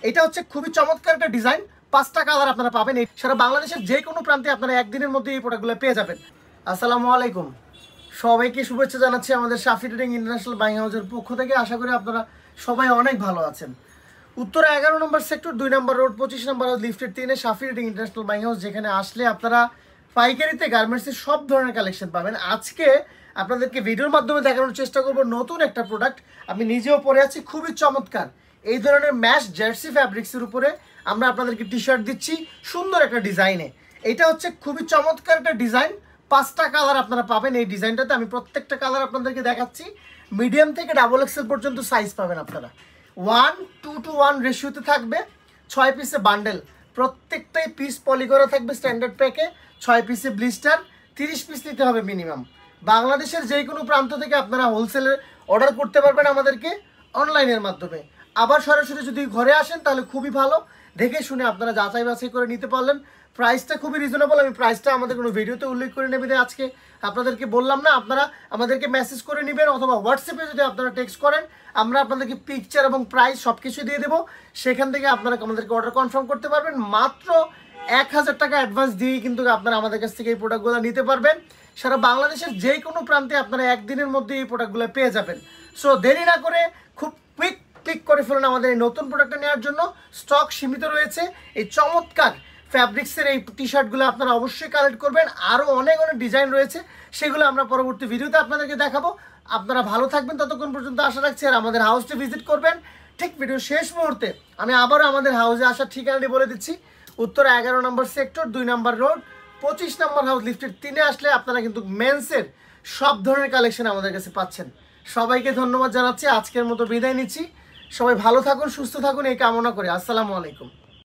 এটা হচ্ছে খুবই চমৎকার একটা ডিজাইন, 5টা কালার আপনারা পাবেন। সারা বাংলাদেশের যে কোনো প্রান্তে আপনারা একদিনের মধ্যে এই প্রোডাক্টগুলো পেয়ে যাবেন। আসসালামু আলাইকুম, সবাইকে শুভেচ্ছা জানাচ্ছি আমাদের শাফি ট্রেডিং ইন্টারন্যাশনাল বাইং হাউসের পক্ষ থেকে। আশা করি আপনারা সবাই অনেক ভালো আছেন। উত্তরা 11 নম্বর সেক্টর, 2 নম্বর রোড, 25 নম্বর হাউস, লিফটের 3-এ শাফি ট্রেডিং ইন্টারন্যাশনাল বাইং হাউস, যেখানে আসলে আপনারা পাইকারিতে গার্মেন্টসের সব ধরনের কালেকশন পাবেন। আজকে আপনাদেরকে ভিডিওর মাধ্যমে দেখানোর চেষ্টা করব নতুন একটা প্রোডাক্ট। আমি নিজেও পরে আছি, খুবই চমৎকার এই ধরনের ম্যাশ জার্সি ফ্যাব্রিক্সের উপরে আমরা আপনাদেরকে টি শার্ট দিচ্ছি সুন্দর একটা ডিজাইনে। এটা হচ্ছে খুবই চমৎকার একটা ডিজাইন, 5টা কালার আপনারা পাবেন এই ডিজাইনটাতে। আমি প্রত্যেকটা কালার আপনাদেরকে দেখাচ্ছি। মিডিয়াম থেকে ডাবল এক্সেল পর্যন্ত সাইজ পাবেন আপনারা। 1:1 রেশিওতে থাকবে, 6 পিসে বান্ডেল, প্রত্যেকটাই পিস পলি করা থাকবে স্ট্যান্ডার্ড প্যাকে। 6 পিসে ব্লিস্টার, 30 পিস নিতে হবে মিনিমাম। বাংলাদেশের যে কোনো প্রান্ত থেকে আপনারা হোলসেলে অর্ডার করতে পারবেন আমাদেরকে অনলাইনের মাধ্যমে। আবার সরাসরি যদি ঘরে আসেন তাহলে খুবই ভালো, দেখে শুনে আপনারা যাচাই বাছাই করে নিতে পারলেন। প্রাইসটা খুবই রিজনেবল। আমি প্রাইসটা আমাদের কোনো ভিডিওতে উল্লেখ করে নেবেন, আজকে আপনাদেরকে বললাম না। আপনারা আমাদেরকে মেসেজ করে নেবেন অথবা হোয়াটসঅ্যাপে যদি আপনারা টেক্সট করেন, আমরা আপনাদেরকে পিকচার এবং প্রাইস সব কিছু দিয়ে দেবো। সেখান থেকে আপনারা আমাদেরকে অর্ডার কনফার্ম করতে পারবেন। মাত্র 1000 টাকা অ্যাডভান্স দিয়েই কিন্তু আপনারা আমাদের কাছ থেকে এই প্রোডাক্টগুলো নিতে পারবেন। সারা বাংলাদেশের যে কোনো প্রান্তে আপনারা একদিনের মধ্যে এই প্রোডাক্টগুলো পেয়ে যাবেন। সো দেরি না করে খুব ক্লিক করে ফেলুন আমাদের এই নতুন প্রোডাক্টটা নেওয়ার জন্য। স্টক সীমিত রয়েছে। এই চমৎকার ফ্যাব্রিক্সের এই টি শার্টগুলো আপনারা অবশ্যই কালেক্ট করবেন। আরও অনেক অনেক ডিজাইন রয়েছে, সেগুলো আমরা পরবর্তী ভিডিওতে আপনাদেরকে দেখাবো। আপনারা ভালো থাকবেন, ততক্ষণ পর্যন্ত আশা রাখছি। আর আমাদের হাউসটি ভিজিট করবেন। ঠিক ভিডিও শেষ মুহূর্তে আমি আবারও আমাদের হাউসে আসার ঠিকানাটি বলে দিচ্ছি। উত্তরা 11 নম্বর সেক্টর, 2 নম্বর রোড, 25 নম্বর হাউস, লিফটের 3-এ আসলে আপনারা কিন্তু মেন্সের সব ধরনের কালেকশন আমাদের কাছে পাচ্ছেন। সবাইকে ধন্যবাদ জানাচ্ছি। আজকের মতো বিদায় নিচ্ছি। সবাই ভালো থাকুন, সুস্থ থাকুন এই কামনা করে। আসসালামু আলাইকুম।